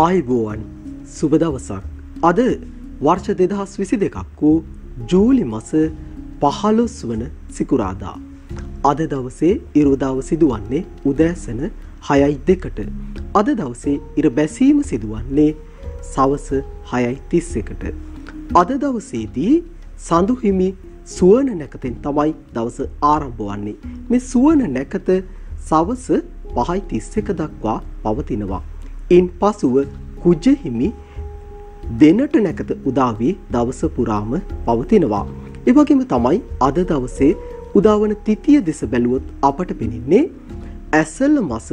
ආයුබෝවන් සුබ දවසක්. අද වර්ෂ 2022ක් වූ ජූලි මාස 15 වන සිකුරාදා. අද දවසේ ඉරුදාව සිදුවන්නේ උදෑසන 6:02ට. අද දවසේ ඉර බැසීම සිදුවන්නේ සවස 6:31ට. අද දවසේදී සඳු හිමි සුවන නැකතෙන් තමයි දවස ආරම්භ වන්නේ. මේ සුවන නැකත සවස 5:31 දක්වා පවතිනවා. ඉන් පසුව කුජ හිමි දෙනට නැකත උදා වී දවස පුරාම පවතිනවා. ඒ වගේම තමයි අද දවසේ උදාවන තිතිය දෙස බැලුවොත් අපට පෙනෙන්නේ ඇසළ මාස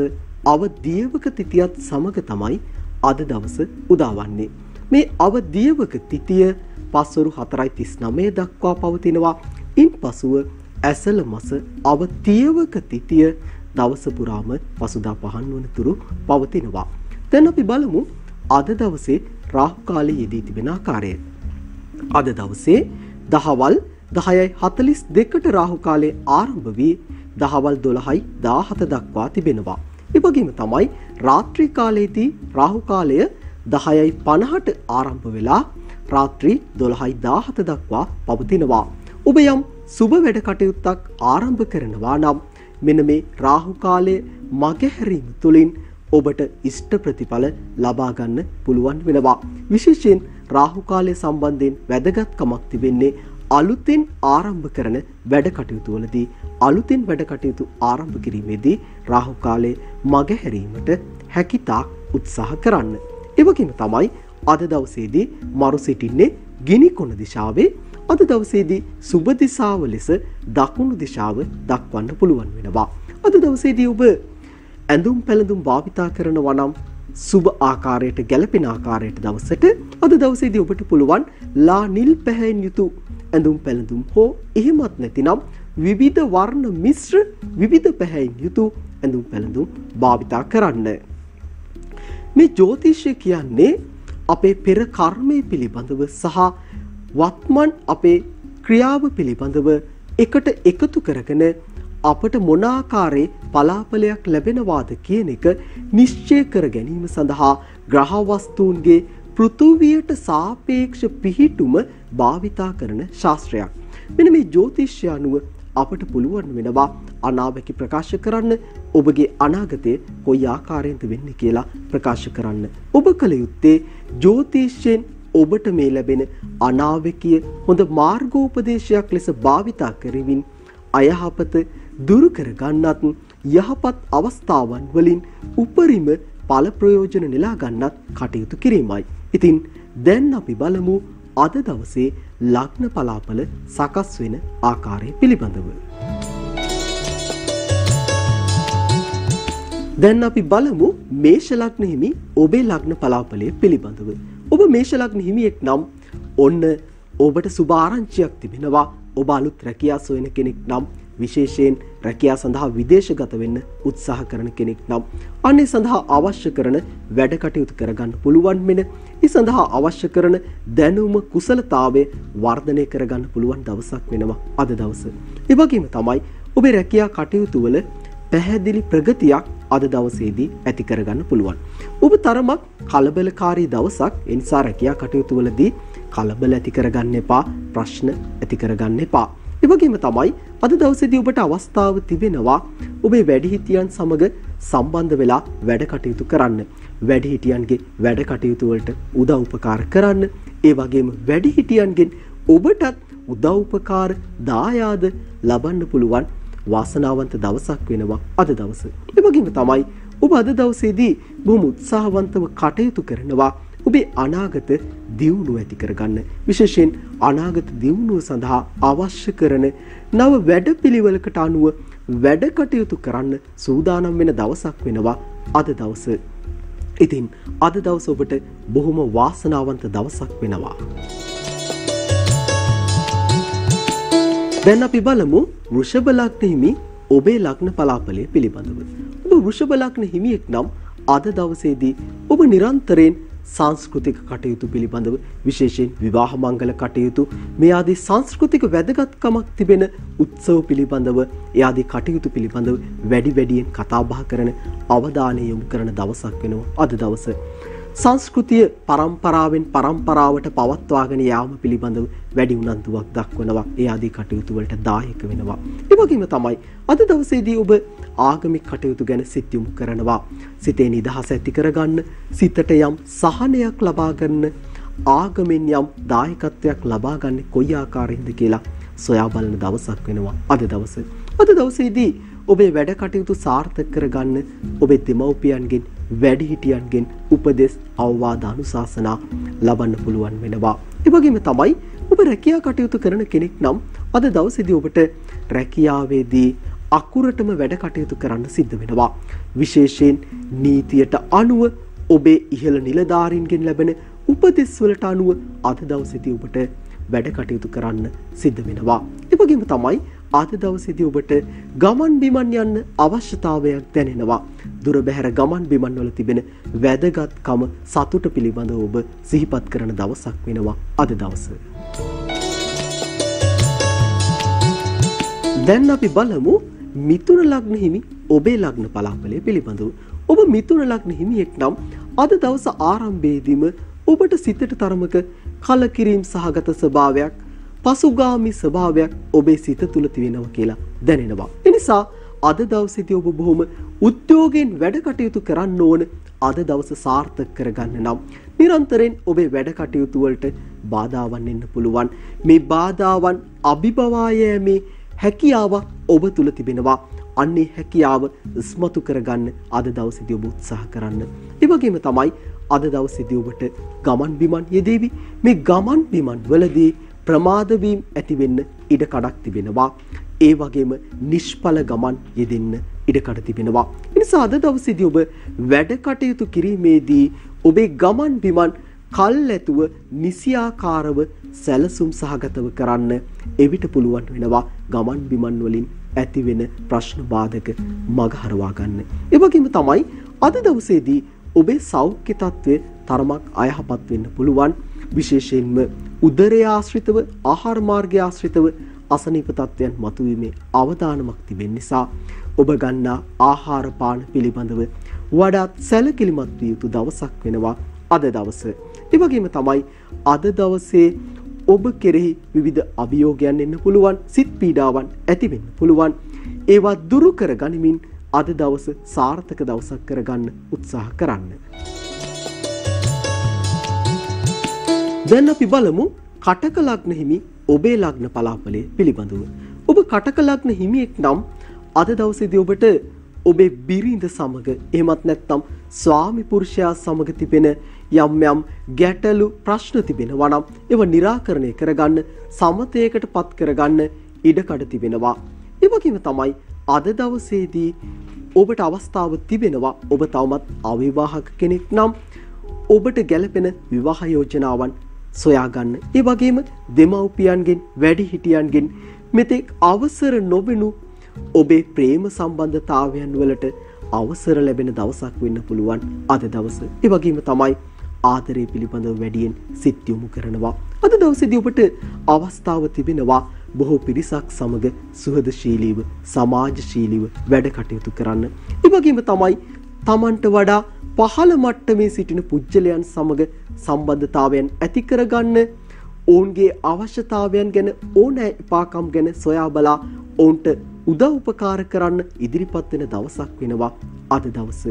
අවදියවක තිතියත් සමග තමයි අද දවස උදාවන්නේ. මේ අවදියවක තිතිය පස්වරු 4:39 දක්වා පවතිනවා. ඉන් පසුව ඇසළ මාස අවතියවක තිතිය දවස පුරාම පසුදා පහන් වන තුරු පවතිනවා. දැන් අපි බලමු අද දවසේ රාහු කාලයේ යෙදී තිබෙන ආකාරය. අද දවසේ දහවල් 10:42ට රාහු කාලය ආරම්භ වී දහවල් 12:17 දක්වා තිබෙනවා. ඒ වගේම තමයි රාත්‍රී කාලයේදී රාහු කාලය 10:50ට ආරම්භ වෙලා රාත්‍රී 12:17 දක්වා පවතිනවා. ඔබ යම් සුබ වැඩ කටයුත්තක් ආරම්භ කරනවා නම් මෙන්න මේ රාහු කාලයේ මගහැරීම තුළින් ඔබට ඉෂ්ට ප්‍රතිඵල ලබා ගන්න පුළුවන් වෙනවා. විශේෂයෙන් රාහු කාලය සම්බන්ධයෙන් වැදගත්කමක් තිබෙන්නේ අලුතින් ආරම්භ කරන වැඩ කටයුතු වලදී අලුතින් වැඩ කටයුතු ආරම්භ කිරීමේදී රාහු කාලයේ මගහැරීමට හැකියතාක් උත්සාහ කරන්න. ඒ වගේම තමයි අද දවසේදී මරු සිටින්නේ ගිනි කොන දිශාවේ. අද දවසේදී සුබ දිශාව ලෙස දකුණු දිශාව දක්වන්න පුළුවන් වෙනවා. අද දවසේදී ඔබ ඇඳුම් පැළඳුම් භාවිතා කරනවා නම් සුබ ආකාරයට ගැළපෙන ආකාරයට දවසට අද දවසේදී ඔබට පුළුවන් ලා නිල් පැහැයෙන් යුතු ඇඳුම් පැළඳුම් හෝ එහෙමත් නැතිනම් විවිධ වර්ණ මිශ්‍ර විවිධ පැහැයෙන් යුතු ඇඳුම් පැළඳුම් භාවිතා කරන්න. මේ ජ්‍යොතිෂය කියන්නේ අපේ පෙර කර්මය පිළිබඳව සහ වත්මන් අපේ ක්‍රියාව පිළිබඳව එකට එකතු කරගෙන අපට මොන ආකාරයේ පලාපලයක් ලැබෙනවාද කියන එක නිශ්චය කර ගැනීම සඳහා ග්‍රහ වස්තුන්ගේ පෘථුවියට සාපේක්ෂ පිහිටුම භාවිතා කරන ශාස්ත්‍රයක්. මෙන්න මේ ජ්‍යොතිෂය අනුව අපට පුළුවන් වෙනවා අනාවැකි ප්‍රකාශ කරන්න, ඔබගේ අනාගතය කොයි ආකාරයෙන්ද වෙන්නේ කියලා ප්‍රකාශ කරන්න. ඔබ කල යුත්තේ ජ්‍යොතිෂයෙන් ඔබට මේ ලැබෙන අනාවැකිය හොඳ මාර්ගෝපදේශයක් ලෙස භාවිතා කරමින් අයහපත දුරු කර ගන්නත් යහපත් අවස්ථාවන් වලින් උපරිම ඵල ප්‍රයෝජන නෙලා ගන්නත් කටයුතු කිරීමයි. ඉතින් දැන් අපි බලමු අද දවසේ ලග්න පලාපල සකස් වෙන ආකාරය පිළිබඳව. දැන් අපි බලමු මේෂ ලග්න හිමි ඔබේ ලග්න පලාපලය පිළිබඳව. ඔබ මේෂ ලග්න හිමියෙක් නම් ඔන්න ඔබට සුබ ආරංචියක් තිබෙනවා. ඔබ අලුත් රැකියා සොයන කෙනෙක් නම් විශේෂයෙන් රැකියා සඳහා විදේශගත වෙන්න උත්සාහ කරන කෙනෙක් නම් අනේ සඳහා අවශ්‍ය කරන වැඩ කටයුතු කරගන්න පුළුවන් වෙන ඒ සඳහා අවශ්‍ය කරන දැනුම කුසලතාවය වර්ධනය කරගන්න පුළුවන් දවසක් වෙනවා අද දවස. ඒ වගේම තමයි ඔබේ රැකියා කටයුතු වල පැහැදිලි ප්‍රගතියක් අද දවසේදී ඇති කරගන්න පුළුවන්. ඔබ තරමක් කලබලකාරී දවසක්. ඒ නිසා රැකියා කටයුතු වලදී කලබල ඇති කරගන්න එපා, ප්‍රශ්න ඇති කරගන්න එපා. ඒ වගේම තමයි අද දවසේදී ඔබට අවස්ථාව තිබෙනවා ඔබේ වැඩිහිටියන් සමග සම්බන්ධ වෙලා වැඩ කටයුතු කරන්න. වැඩිහිටියන්ගේ වැඩ කටයුතු වලට උදව් උපකාර කරන්න. ඒ වගේම වැඩිහිටියන්ගෙන් ඔබටත් උදව් උපකාර දායාද ලබන්න පුළුවන් වාසනාවන්ත දවසක් වෙනවා අද දවස. ඒ වගේම තමයි ඔබ අද දවසේදී බොහොම උත්සාහවන්තව කටයුතු කරනවා ඔබේ අනාගත දියුණුව ඇති කරගන්න. විශේෂයෙන් අනාගත දියුණුව සඳහා අවශ්‍ය කරන නව වැඩපිළිවෙලකට අනුව වැඩ කටයුතු කරන්න සූදානම් වෙන දවසක් වෙනවා අද දවස. ඉතින් අද දවස ඔබට බොහොම වාසනාවන්ත දවසක් වෙනවා. දැන් අපි බලමු වෘෂභ ලග්න හිමි ඔබේ ලග්න පලාපලය පිළිබඳව. ඔබ වෘෂභ ලග්න හිමියෙක් නම් අද දවසේදී ඔබ නිරන්තරයෙන් සංස්කෘතික කටයුතු පිළිබඳව විශේෂයෙන් විවාහ මංගල කටයුතු මේ ආදී සංස්කෘතික වැදගත්කමක් තිබෙන උත්සව පිළිබඳව ඒ ආදී කටයුතු පිළිබඳව වැඩි වැඩියෙන් කතා බහ කරන අවධානය යොමු කරන දවසක් වෙනවා අද දවස. සංස්කෘතිය පරම්පරාවෙන් පරම්පරාවට පවත්වාගෙන යාම පිළිබඳව වැඩි උනන්දුවක් දක්වනවා. ඒ ආදී කටයුතු වලට දායක වෙනවා. ඒ වගේම තමයි අද දවසේදී ඔබ ආගමික කටයුතු ගැන සිත යොමු කරනවා. සිතේ නිදහස ඇති කරගන්න, සිතට යම් සහනයක් ලබා ගන්න, ආගමෙන් යම් දායකත්වයක් ලබා ගන්න කොයි ආකාරයෙන්ද කියලා සොයා බලන දවසක් වෙනවා අද දවස. අද දවසේදී ඔබේ වැඩ කටයුතු සාර්ථක කරගන්න ඔබේ දෙමව්පියන්ගෙන් වැඩිහිටියන්ගෙන් උපදෙස් අවවාද අනුශාසනා ලබන්න පුළුවන් වෙනවා. ඒ වගේම තමයි ඔබ රැකියා කටයුතු කරන කෙනෙක් නම් අද දවසේදී ඔබට රැකියාවේදී අකුරටම වැඩ කටයුතු කරන්න සිද්ධ වෙනවා. විශේෂයෙන් නීතියට අනුව ඔබේ ඉහළ නිලධාරීන්ගෙන් ලැබෙන උපදෙස් වලට අනුව අද දවසේදී ඔබට වැඩ කටයුතු කරන්න සිද්ධ වෙනවා. ඒ වගේම තමයි අද දවසේදී ඔබට ගමන් බිමන් යන්න අවශ්‍යතාවයක් දැනෙනවා. දුර බැහැර ගමන් බිමන් වල තිබෙන වැදගත්කම සතුට පිළිබඳව ඔබ සිහිපත් කරන දවසක් වෙනවා අද දවස. දැන් අපි බලමු මිථුන ලග්න හිමි ඔබේ ලග්න පලාපලය පිළිබඳව. ඔබ මිථුන ලග්න හිමියෙක් නම් අද දවස ආරම්භයේදීම ඔබට සිතට තරමක කලකිරීම සහගත ස්වභාවයක්, පසුගාමී ස්වභාවයක් ඔබේ සිත තුළ තියෙනවා කියලා දැනෙනවා. ඒ නිසා අද දවසේදී ඔබ බොහොම උද්‍යෝගයෙන් වැඩ කටයුතු කරන්න ඕන. අද දවස සාර්ථක කරගන්න නම් නිරන්තරයෙන් ඔබේ වැඩ කටයුතු වලට බාධාවන් එන්න පුළුවන්. මේ බාධාවන් අභිබවා යෑමේ හැකියාව ඔබ තුළ තිබෙනවා. අන්නේ හැකියාව ඉස්මතු කරගන්න අද දවසේදී ඔබ උත්සාහ කරන්න. ඒ වගේම තමයි අද දවසේදී ඔබට ගමන් බිමන් යෙදේවි. මේ ගමන් බිමන් වලදී ප්‍රමාද වීම ඇති වෙන්න ඉඩ කඩක් තිබෙනවා. ඒ වගේම නිෂ්ඵල ගමන් යෙදෙන්න ඉඩ කඩ තිබෙනවා. ඒ නිසා අද දවසේදී ඔබ වැඩ කටයුතු කිරීමේදී ඔබේ ගමන් බිමන් කල්ැතුව නිසියාකාරව සැලසුම් සහගතව කරන්න එවිට පුළුවන් වෙනවා ගමන් බිමන් වලින් ඇති වෙන ප්‍රශ්න බාධක මගහරවා ගන්න. ඒ වගේම තමයි අද දවසේදී ඔබේ සෞඛ්‍ය තත්ත්වය තරමක් අයහපත් වෙන්න පුළුවන්. විශේෂයෙන්ම උදරය ආශ්‍රිතව, ආහාර මාර්ගය ආශ්‍රිතව අසනීප තත්ත්වයන් මතුවීමේ අවදානමක් තිබෙන නිසා ඔබ ගන්නා ආහාර පාන පිළිබඳව වඩාත් සැලකිලිමත් විය යුතු දවසක් වෙනවා අද දවස. ඒ වගේම තමයි අද දවසේ ඔබ කෙරෙහි විවිධ අභියෝගයන් එන්න පුළුවන්, සිත් පීඩාවන් ඇති වෙන්න පුළුවන්. ඒවා දුරු කර ගනිමින් අද දවස සාර්ථක දවසක් කරගන්න උත්සාහ කරන්න. දැන් අපි බලමු කටක ලග්න හිමි ඔබේ ලග්න පලාපලය පිළිබඳව. ඔබ කටක ලග්න හිමියෙක් නම් අද දවසේදී ඔබට ඔබේ බිරිඳ සමග එහෙමත් නැත්නම් ස්වාමි පුරුෂයා සමග තිබෙන යම් ගැටලු ප්‍රශ්න තිබෙනවා නම් ඒව निराකරණය කරගන්න, සමතයකට පත් කරගන්න ඉඩකඩ තිබෙනවා. ඒ වගේම තමයි අද දවසේදී ඔබට අවස්ථාව තිබෙනවා. ඔබ තවමත් අවිවාහක කෙනෙක් නම් ඔබට ගැළපෙන විවාහ යෝජනාවන් සොයාගන්න. ඒ වගේම දෙමව්පියන්ගෙන්, වැඩිහිටියන්ගෙන් මෙතෙක් අවසර නොවෙනු ඔබේ ප්‍රේම සම්බන්ධතාවයන් වලට අවසර ලැබෙන දවසක් වෙන්න පුළුවන් අද දවස. ඒ වගේම තමයි ආදරය පිළිබඳව වැඩියෙන් සිත් යොමු කරනවා. අද දවසේදී ඔබට අවස්ථාව තිබෙනවා බොහෝ පිරිසක් සමග සුහදශීලීව, සමාජශීලීව වැඩ කටයුතු කරන්න. ඒ වගේම තමයි Tamanට වඩා පහළ මට්ටමේ සිටින පුජ්‍යලයන් සමග සම්බන්ධතාවයන් ඇති කරගන්න, ඔවුන්ගේ අවශ්‍යතාවයන් ගැන, ඕනෑ එපාකම් ගැන සොයා බලා ඔවුන්ට උදව් උපකාර කරන්න ඉදිරිපත් වෙන දවසක් වෙනවා අද දවස.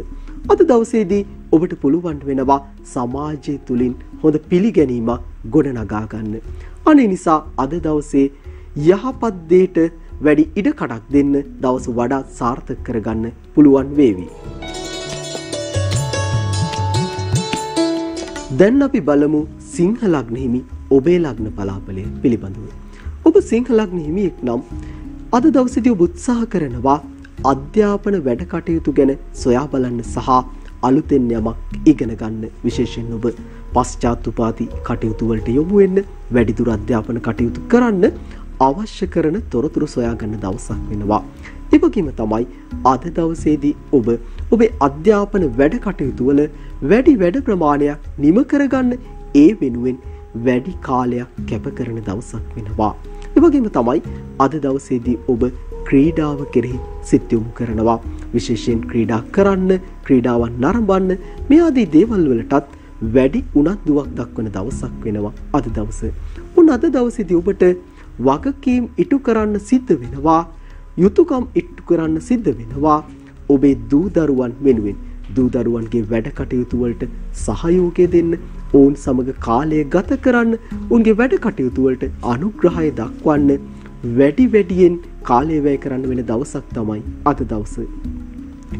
අද දවසේදී ඔබට පුළුවන් වෙනවා සමාජය තුලින් හොඳ පිළිගැනීමක් ගොඩනගා ගන්න. අනේ නිසා අද දවසේ යහපත් දෙයට වැඩි ඉඩ කඩක් දෙන්න දවස වඩා සාර්ථක කරගන්න පුළුවන් වේවි. දැන් අපි බලමු සිංහ ලග්න හිමි ඔබේ ලග්න පලාපලය පිළිබඳව. ඔබ සිංහ ලග්න හිමියෙක් නම් අද දවසේදී ඔබ උත්සාහ කරනවා අධ්‍යාපන වැඩ කටයුතු ගැන සොයා බලන්න සහ අලුතෙන් යමක් ඉගෙන ගන්න. විශේෂයෙන් ඔබ පශ්චාත් උපාධි කටයුතු වලට යොමු වෙන්න, වැඩිදුර අධ්‍යාපන කටයුතු කරන්න අවශ්‍ය කරන තොරතුරු සොයා ගන්න දවසක් වෙනවා. ඒ වගේම තමයි අද දවසේදී ඔබ ඔබේ අධ්‍යාපන වැඩ කටයුතු වල වැඩි වැඩ ප්‍රමාණයක් නිම කරගන්න, ඒ වෙනුවෙන් වැඩි කාලයක් කැප කරන දවසක් වෙනවා. ඒ වගේම තමයි අද දවසේදී ඔබ ක්‍රීඩාව කෙරෙහි සිත් යොමු කරනවා. විශේෂයෙන් ක්‍රීඩා කරන්න, ක්‍රීඩාවන් නරඹන්න, මේ ආදී දේවල් වලටත් වැඩි උනන්දුවක් දක්වන දවසක් වෙනවා අද දවස. උන් අද දවසේදී ඔබට වගකීම් ඉටු කරන්න සිද්ධ වෙනවා. යුතුයකම් ඉටු කරන්න සිද්ධ වෙනවා. ඔබේ දූ දරුවන් වෙනුවෙන් දූ දරුවන්ගේ වැඩ කටයුතු වලට සහයෝගය දෙන්න, ඔවුන් සමග කාලය ගත කරන්න, උන්ගේ වැඩ කටයුතු වලට අනුග්‍රහය දක්වන්න වැඩියෙන් කාලය වැය කරන්න වෙන දවසක් තමයි අද දවස.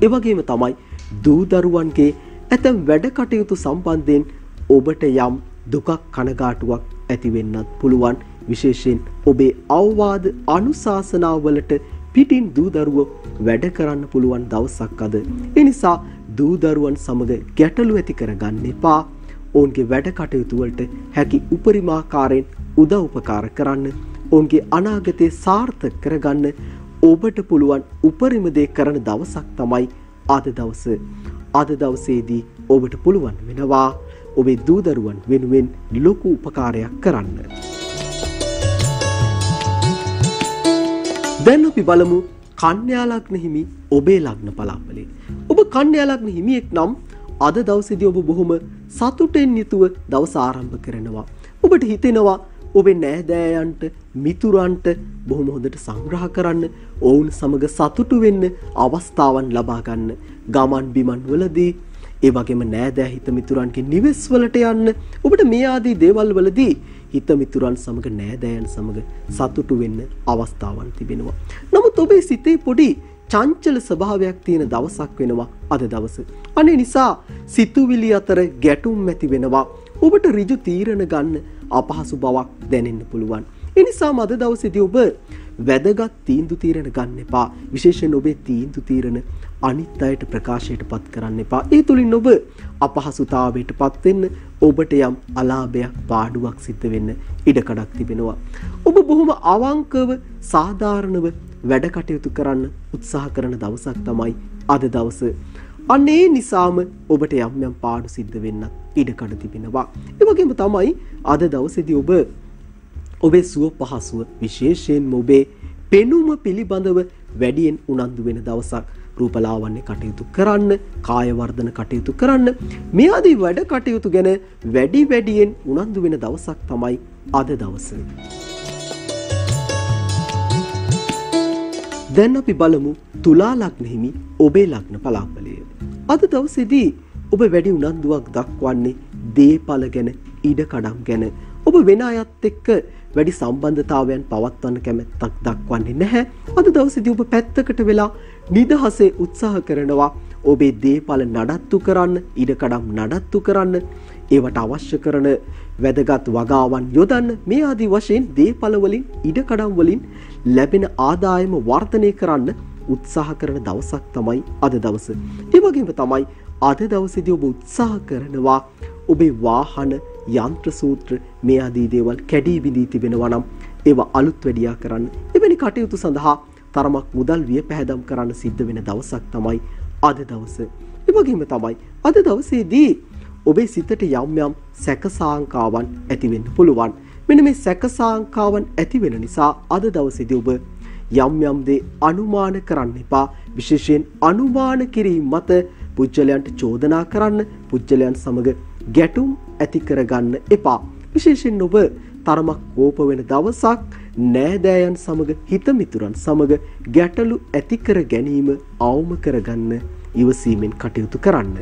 ඒ වගේම තමයි දූ දරුවන්ගේ ඇතම් වැඩ කටයුතු සම්බන්ධයෙන් ඔබට යම් දුකක් කනගාටුවක් ඇති වෙන්නත් පුළුවන්. විශේෂයෙන් ඔබේ අවවාද අනුශාසනා වලට පිටින් දූ දරුවෝ වැඩ කරන්න පුළුවන් දවසක් අද. ඒ නිසා දූ දරුවන් සමග ගැටලු ඇති කරගන්න එපා. ඔවුන්ගේ වැඩ කටයුතු වලට හැකි උපරිමාකාරයෙන් උදව් උපකාර කරන්න, ඔවුන්ගේ අනාගතය සාර්ථක කරගන්න ඔබට පුළුවන් උපරිම දේ කරන දවසක් තමයි අද දවස. අද දවසේදී ඔබට පුළුවන් වෙනවා ඔබේ දූ දරුවන් වෙනුවෙන් ලොකු උපකාරයක් කරන්න. දැන් අපි බලමු කන්‍යා ලග්න හිමි ඔබේ ලග්න පලාපලේ. ඔබ කන්‍යා ලග්න හිමියෙක් නම් අද දවසේදී ඔබ බොහොම සතුටෙන් යුතුව දවස ආරම්භ කරනවා. ඔබට හිතෙනවා ඔබේ නෑදෑයන්ට, මිතුරන්ට බොහොම හොඳට සංග්‍රහ කරන්න, ඔවුන් සමග සතුටු වෙන්න අවස්ථාවන් ලබා ගන්න. ගමන් බිමන් වලදී, ඒ වගේම නෑදෑ හිත මිතුරන්ගේ නිවෙස් වලට යන්න. ඔබට මේ ආදී දේවල් වලදී හිත මිතුරන් සමග, නෑදෑයන් සමග සතුටු වෙන්න අවස්ථාවන් තිබෙනවා. නමුත් ඔබේ සිතේ පොඩි චංචල ස්වභාවයක් තියෙන දවසක් වෙනවා අද දවස. අනේ නිසා සිතුවිලි අතර ගැටුම් ඇති වෙනවා. ඔබට ඍජු තීරණ ගන්න අපහසු බවක් දැනෙන්න පුළුවන්. ඒ නිසාම අද දවසේදී ඔබ වැදගත් තීන්දුව తీරන ගන්න එපා. විශේෂයෙන් ඔබේ තීන්දුව తీරන අනිත් අයට ප්‍රකාශයට පත් කරන්න එපා. ඒ තුලින් ඔබ අපහසුතාවයට පත් වෙන්න, ඔබට යම් අලාභයක්, පාඩුවක් සිද්ධ වෙන්න ඉඩකඩක් තිබෙනවා. ඔබ බොහොම අවංකව, සාධාරණව වැඩ කටයුතු කරන්න උත්සාහ කරන දවසක් තමයි අද දවස. අනේ නිසාම ඔබට යම් පාඩු සිද්ධ වෙන්න ඉඩකඩ තිබෙනවා. ඒ වගේම තමයි අද දවසේදී ඔබ ඔබේ සුව පහසුව, විශේෂයෙන්ම ඔබේ පෙනුම පිළිබඳව වැඩියෙන් උනන්දු වෙන දවසක්. රූපලාවන්‍ය කටයුතු කරන්න, කාය වර්ධන කටයුතු කරන්න, මේ ආදී වැඩ කටයුතු ගැන වැඩියෙන් උනන්දු වෙන දවසක් තමයි අද දවස. දැන් අපි බලමු තුලා ලග්න හිමි ඔබේ ලග්න පලාපලය. අද දවසේදී ඔබ වැඩි උනන්දුවක් දක්වන්නේ දේපල ගැන, ඉඩකඩම් ගැන. ඔබ වෙන අයත් එක්ක වැඩි සම්බන්ධතාවයන් පවත්වන්න කැමැත්තක් දක්වන්නේ නැහැ. අද දවසේදී ඔබ පැත්තකට වෙලා නිදහසේ උත්සාහ කරනවා ඔබේ දේපල නඩත්තු කරන්න, ඉඩකඩම් නඩත්තු කරන්න, ඒවට අවශ්‍ය කරන වැදගත් වගාවන් යොදන්න. මේ ආදී වශයෙන් දේපල වලින්, ඉඩකඩම් වලින් ලැබෙන ආදායම වර්ධනය කරන්න උත්සාහ කරන දවසක් තමයි අද දවස. ඒ වගේම තමයි අද දවසේදී ඔබ උත්සාහ කරනවා ඔබේ වාහන, යන්ත්‍ර සූත්‍ර මේ ආදී දේවල් කැඩී බිඳී තිබෙනවා නම් ඒවා අලුත් වැඩියා කරන්න. එවැනි කටයුතු සඳහා තරමක් මුදල් වියපැහැදම් කරන්න සිද්ධ වෙන දවසක් තමයි අද දවස. ඒ වගේම තමයි අද දවසේදී ඔබේ සිතට යම් සැකසාංකාවන් ඇති වෙන්න පුළුවන්. මෙන්න මේ සැකසාංකාවන් ඇති වෙන නිසා අද දවසේදී ඔබ යම් දේ අනුමාන කරන්න එපා. විශේෂයෙන් අනුමාන කිරීම මත පුජ්‍යලයන්ට චෝදනා කරන්න, පුජ්‍යලයන් සමග ගැටුම් ඇති කරගන්න එපා. විශේෂයෙන් ඔබ තරමක් කෝප වෙන දවසක්. නෑදෑයන් සමග, හිත මිතුරන් සමග ගැටලු ඇති කර ගැනීම අවම කරගන්න ඉවසීමෙන් කටයුතු කරන්න.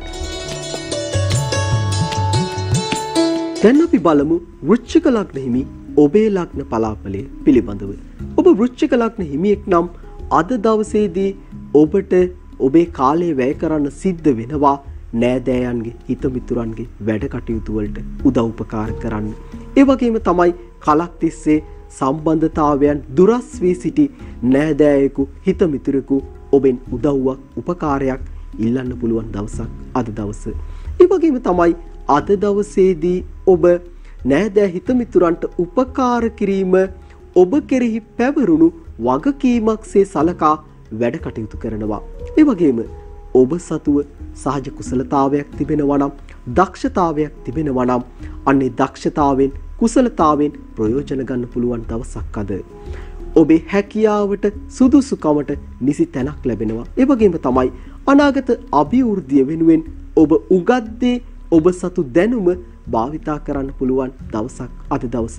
දැන් අපි බලමු වෘශ්චික ලග්න හිමි ඔබේ ලග්න පලාපලය පිළිබඳව. ඔබ වෘශ්චික ලග්න හිමියෙක් නම් අද දවසේදී ඔබට ඔබේ කාලය වැය කරන්න සිද්ධ වෙනවා නෑදෑයන්ගේ, හිත මිතුරන්ගේ වැඩ කටයුතු වලට උදව් උපකාර කරන්න. ඒ වගේම තමයි කලක් තිස්සේ සම්බන්ධතාවයන් දුරස් වී සිටි නෑදෑයෙකු, හිත මිතුරෙකු ඔබෙන් උදව්වක්, උපකාරයක් ඉල්ලන්න පුළුවන් දවසක් අද දවස. ඒ වගේම තමයි අද දවසේදී ඔබ නෑදෑ හිත මිතුරන්ට උපකාර කිරීම ඔබ කෙරෙහි පැවරුණු වගකීමක්සේ සලකා වැඩ කටයුතු කරනවා. ඒ වගේම ඔබ සතුව සහජ කුසලතාවයක් තිබෙනවා නම්, දක්ෂතාවයක් තිබෙනවා නම් අන්නේ දක්ෂතාවෙන්, කුසලතාවෙන් ප්‍රයෝජන ගන්න පුළුවන් දවසක් අද. ඔබේ හැකියාවට, සුදුසුකමට නිසි තැනක් ලැබෙනවා. ඒ වගේම තමයි අනාගත අභිවෘද්ධිය වෙනුවෙන් ඔබ උගත් දේ, ඔබ සතු දැනුම භාවිතා කරන්න පුළුවන් දවසක් අද දවස.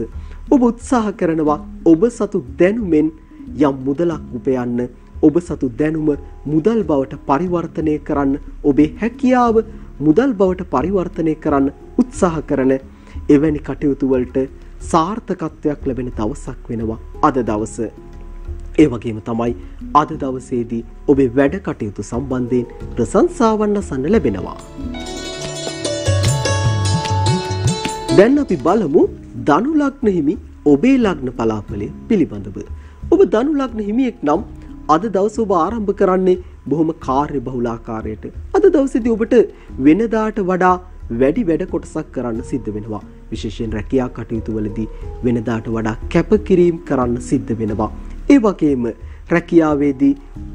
ඔබ උත්සාහ කරනවා ඔබ සතු දැනුමෙන් යම් මුදලක් උපයන්න. ඔබ සතු දැනුම මුදල් බවට පරිවර්තනය කරන්න. ඔබේ හැකියාව මුදල් බවට පරිවර්තනය කරන්න උත්සාහ කරන එවැනි කටයුතු වලට සාර්ථකත්වයක් ලැබෙන දවසක් වෙනවා අද දවස. ඒ වගේම තමයි අද දවසේදී ඔබේ වැඩ කටයුතු සම්බන්ධයෙන් ප්‍රශංසාවන් අසන්න ලැබෙනවා. දැන් අපි බලමු ධනු ලග්න හිමි ඔබේ ලග්න පලාපලය පිළිබඳව. ඔබ ධනු ලග්න හිමියෙක් නම් අද දවස ඔබ ආරම්භ කරන්නේ බොහොම කාර්යබහුල ආකාරයට. අද දවසේදී ඔබට වෙනදාට වඩා වැඩි වැඩ කොටසක් කරන්න සිද්ධ වෙනවා. විශේෂයෙන් රැකියා කටයුතු වලදී වෙනදාට වඩා කැපකිරීම කරන්න සිද්ධ වෙනවා. ඒ වගේම රැකියාවේදී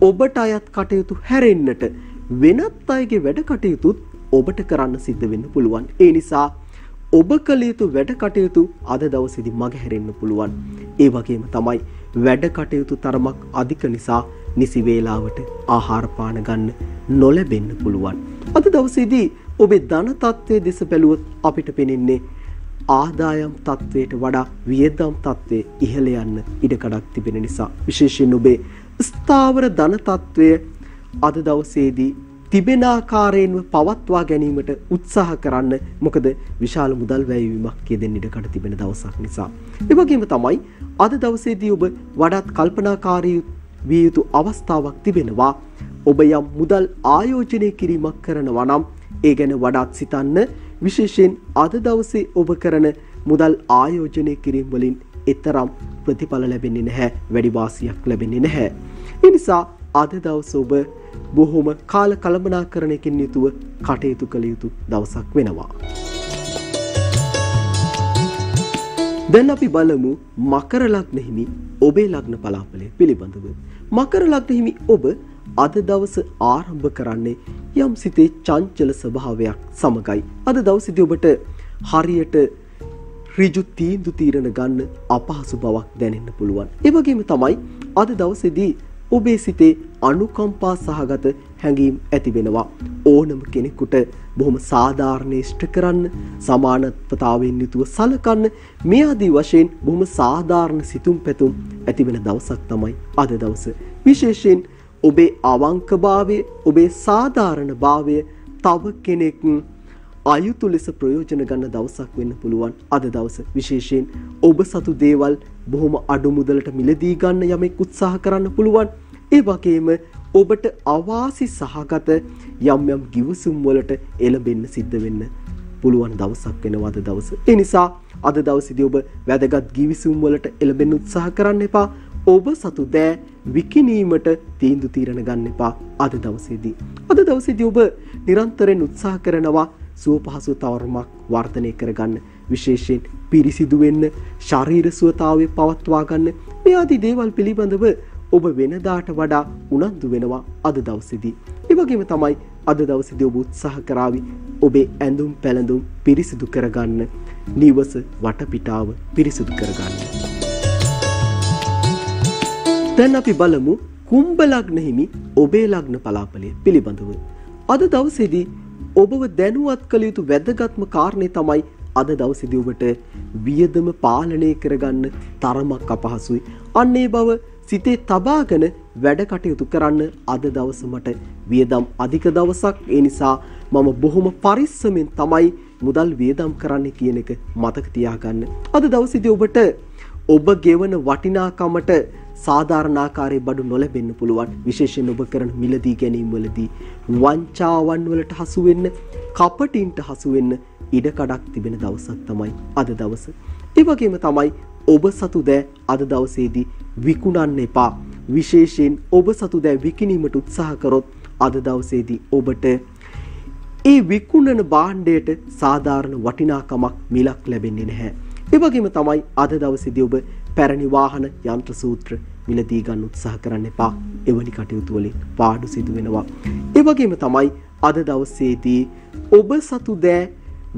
ඔබට අයත් කටයුතු හැරෙන්නට වෙනත් අයගේ වැඩ කටයුතුත් ඔබට කරන්න සිද්ධ වෙන්න පුළුවන්. ඒ නිසා ඔබ කළ යුතු වැඩ කටයුතු අද දවසේදී මගහැරෙන්න පුළුවන්. ඒ වගේම තමයි වැඩ කටයුතු තරමක් අධික නිසා නිසි වේලාවට ආහාර පාන ගන්න නොලැබෙන්න පුළුවන්. අද දවසේදී ඔබේ ධන තත්ත්වයේ දෙස බැලුවොත් අපිට පේන්නේ ආදායම් තත්ත්වයට වඩා වියදම් තත්ත්වයේ ඉහළ යන්න ඉඩකඩක් තිබෙන නිසා විශේෂයෙන් ඔබේ ස්ථාවර ධන තත්ත්වය අද දවසේදී තිබෙන ආකාරයෙන්ම පවත්වා ගැනීමට උත්සාහ කරන්න. මොකද විශාල මුදල් වැයවීමක් යෙදෙන්න ඉඩකඩ තිබෙන දවසක් නිසා. ඒ වගේම තමයි අද දවසේදී ඔබ වඩාත් කල්පනාකාරී විය යුතු අවස්ථාවක් තිබෙනවා. ඔබ යම් මුදල් ආයෝජනය කිරීමක් කරනවා නම් ඒ ගැන වඩාත් සිතන්න. විශේෂයෙන් අද දවසේ ඔබ කරන මුදල් ආයෝජනය කිරීම වලින් එතරම් ප්‍රතිඵල ලැබෙන්නේ නැහැ, වැඩි වාසියක් ලැබෙන්නේ නැහැ. ඒ නිසා අද දවසේ ඔබ බොහොම කාල කළමනාකරණයකින් යුතුව කටයුතු කළ යුතු දවසක් වෙනවා. දැන් අපි බලමු මකර ලග්න හිමි ඔබේ ලග්න පලාපලය පිළිබඳව. මකර ලග්න හිමි ඔබ අද දවස ආරම්භ කරන්නේ යම් සිතේ චංචල ස්වභාවයක් සමගයි. අද දවසේදී ඔබට හරියට ඍජු තීන්දුව తీරන ගන්න අපහසු බවක් දැනෙන්න පුළුවන්. ඒ වගේම තමයි අද දවසේදී ඔබේ සිතේ අනුකම්පා සහගත හැඟීම් ඇති වෙනවා. ඕනම කෙනෙකුට බොහොම සාධාරණ ඉෂ්ට කරන්න, සමානත්වතාවයෙන් යුතුව සලකන්න, මේ ආදී වශයෙන් බොහොම සාධාරණ සිතුම් පැතුම් ඇති වෙන දවසක් තමයි අද දවස. විශේෂයෙන් ඔබේ අවංකභාවය, ඔබේ සාධාරණභාවය තව කෙනෙක් අයුතු ලෙස ප්‍රයෝජන ගන්න දවසක් වෙන්න පුළුවන් අද දවස. විශේෂයෙන් ඔබ සතු දේවල් බොහොම අඩු මුදලට මිලදී ගන්න යමෙක් උත්සාහ කරන්න පුළුවන්. ඒ වගේම ඔබට අවාසි සහගත යම් යම් ගිවිසුම් වලට එළඹෙන්න සිද්ධ වෙන්න පුළුවන් දවසක් වෙනවා අද දවස. ඒ නිසා අද දවසේදී ඔබ වැදගත් ගිවිසුම් වලට එළඹෙන්න උත්සාහ කරන්න එපා. ඔබ සතු දෑ විකිණීමට තීන්දුව తీරන ගන්න එපා අද දවසේදී. අද දවසේදී ඔබ නිරන්තරයෙන් උත්සාහ කරනවා සුව පහසු තවරමක් වර්ධනය කරගන්න. විශේෂයෙන් පිරිසිදු වෙන්න, ශරීර සුවතාවය පවත්වා ගන්න. මේ ආදී දේවල් පිළිබඳව ඔබ වෙනදාට වඩා උනන්දු වෙනවා අද දවසේදී. ඒ වගේම තමයි අද දවසේදී ඔබ උත්සාහ කරાવી ඔබේ ඇඳුම් පැළඳුම් පිරිසිදු කරගන්න, නිවස වටපිටාව පිරිසිදු කරගන්න. දැන් අපි බලමු කුම්භ ලග්න හිමි ඔබේ ලග්න පලාපලය පිළිබඳව. අද දවසේදී ඔබව දැනුවත් කළ යුතු වැදගත්ම කාරණේ තමයි අද දවසේදී ඔබට වියදම පාලනය කරගන්න තරමක් අපහසුයි. අන්න ඒ බව සිතේ තබාගෙන වැඩ කටයුතු කරන්න අද දවස මට වියදම් අධික දවසක්. ඒ නිසා මම බොහොම පරිස්සමෙන් තමයි මුදල් වියදම් කරන්න කියන එක මතක තියාගන්න. අද දවසේදී ඔබට ඔබ ගෙවන වටිනාකමට සාධාරණ ආකාරයේ බඩු නොලැබෙන්න පුළුවන්. විශේෂයෙන් ඔබ කරන මිලදී ගැනීම් වලදී වංචාවන් වලට හසු වෙන්න, කපටින්ට හසු වෙන්න ඉඩකඩක් තිබෙන දවසක් තමයි අද දවස. ඒ වගේම තමයි ඔබ සතු දෑ අද දවසේදී විකුණන්න එපා. විශේෂයෙන් ඔබ සතු දෑ විකිණීමට උත්සාහ කරොත් අද දවසේදී ඔබට ඒ විකුණන භාණ්ඩයට සාධාරණ වටිනාකමක් මිලක් ලැබෙන්නේ නැහැ. ඒ වගේම තමයි අද දවසේදී ඔබ පැරණි වාහන යන්ත්‍ර සූත්‍ර මිලදී ගන්න උත්සාහ කරන්න එපා. එවැනි කටයුතු වලින් පාඩු සිදු වෙනවා. ඒ වගේම තමයි අද දවසේදී ඔබ සතු දෑ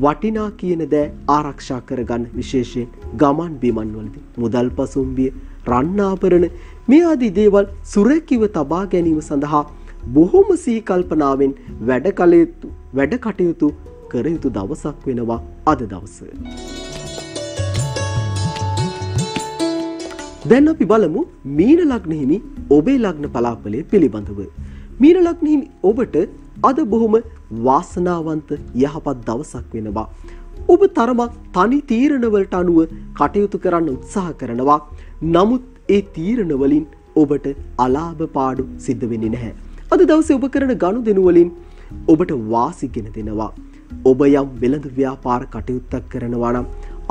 වටිනා කියන දෑ ආරක්ෂා කරගන්න. විශේෂයෙන් ගමන් බිමන් වලදී මුදල් පසුම්බිය, රන් ආභරණ මේ ආදී දේවල් සුරැකිව තබා ගැනීම සඳහා බොහොම සිහි කල්පනාවෙන් වැඩ කටයුතු කර යුතු දවසක් වෙනවා අද දවස. දැන් අපි බලමු මීන ලග්න හිමි ඔබේ ලග්න පලාපලය පිළිබඳව. මීන ලග්න හිමි ඔබට අද බොහොම වාසනාවන්ත යහපත් දවසක් වෙනවා. ඔබ තරමක් තනි තීරණ වලට අනුව කටයුතු කරන්න උත්සාහ කරනවා. නමුත් ඒ තීරණ වලින් ඔබට අලාභ පාඩු සිද්ධ වෙන්නේ නැහැ. අද දවසේ ඔබ කරන ගනුදෙනු වලින් ඔබට වාසිගෙන දෙනවා. ඔබ යම් වෙළඳ ව්‍යාපාර කටයුත්තක් කරනවා නම්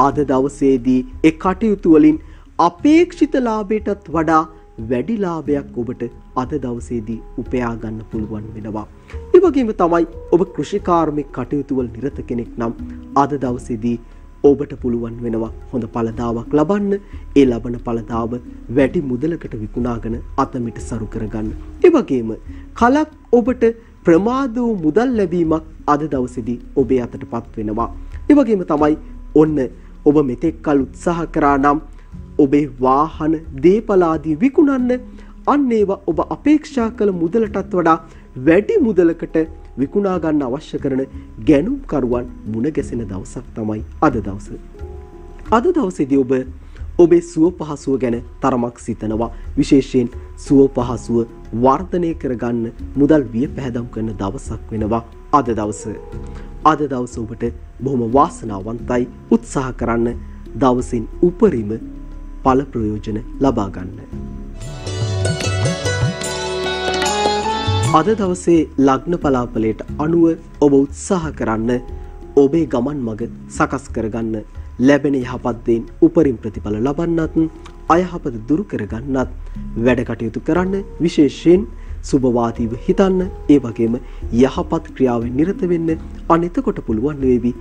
අද දවසේදී ඒ කටයුතු වලින් අපේක්ෂිත ලාභයටත් වඩා වැඩි ලාභයක් ඔබට අද දවසේදී උපයා ගන්න පුළුවන් වෙනවා. ඒ වගේම තමයි ඔබ කෘෂිකාර්මික කටයුතු වල නිරත කෙනෙක් නම් අද දවසේදී ඔබට පුළුවන් වෙනවා හොඳ ඵලදාවක් ලබන්න. ඒ ලබන ඵලදාව වැඩි මුදලකට විකුණාගෙන අතමිට සරු කරගන්න. ඒ වගේම කලක් ඔබට ප්‍රමාද වූ මුදල් ලැබීමක් අද දවසේදී ඔබේ අතටපත් වෙනවා. ඒ වගේම තමයි ඔන්න ඔබ මෙතෙක් කල උත්සාහ කරා නම් ඔබේ වාහන දේපල ආදී විකුණන්න අන්න ඒවා ඔබ අපේක්ෂා කළ මුදලටත් වඩා වැඩි මුදලකට විකුණා ගන්න අවශ්‍ය කරන ගැනුම්කරුවන් මුණ ගැසෙන දවසක් තමයි අද දවස. අද දවසේදී ඔබ ඔබේ සුව පහසුව ගැන තරමක් සිතනවා. විශේෂයෙන් සුව පහසුව වර්ධනය කරගන්න මුදල් විය පැහැදම් කරන දවසක් වෙනවා අද දවස. අද දවස ඔබට බොහොම වාසනාවන්තයි. උත්සාහ කරන්න දවසින් උපරිම ඵල ප්‍රයෝජන ලබා ගන්න. අද දවසේ ලග්න පලාපලයට අනුව ඔබ උත්සාහ කරන්න ඔබේ ගමන් මඟ සකස් කරගන්න. ලැබෙන යහපත් දේන් උපරිම ප්‍රතිඵල ලබන්නත් අයහපත දුරු කරගන්නත් වැඩ කටයුතු කරන්න. විශේෂයෙන් සුබවාදීව හිතන්න. ඒ වගේම යහපත් ක්‍රියාවෙන් නිරත වෙන්න. අනෙතකොට පුළුවන් වේවි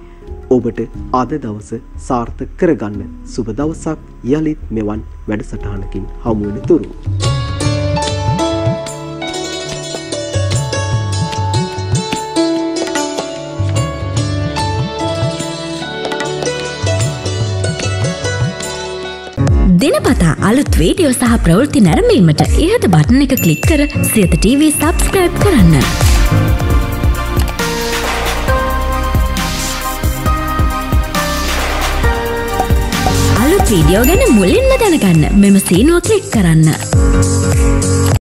ඔබට අද දවස සාර්ථක කරගන්න. සුබ දවසක්. යලිත් මෙවන් වැඩසටහනකින් හමු වෙන තුරු දිනපතා අලුත් වීඩියෝ සහ ප්‍රවෘත්ති නැරඹීමට ඉහත බටන් එක ක්ලික් කර සියත TV සබ්ස්ක්‍රයිබ් කරන්න. අලුත් වීඩියෝ ගැන මුලින්ම දැනගන්න මෙම සීනුව ක්ලික් කරන්න.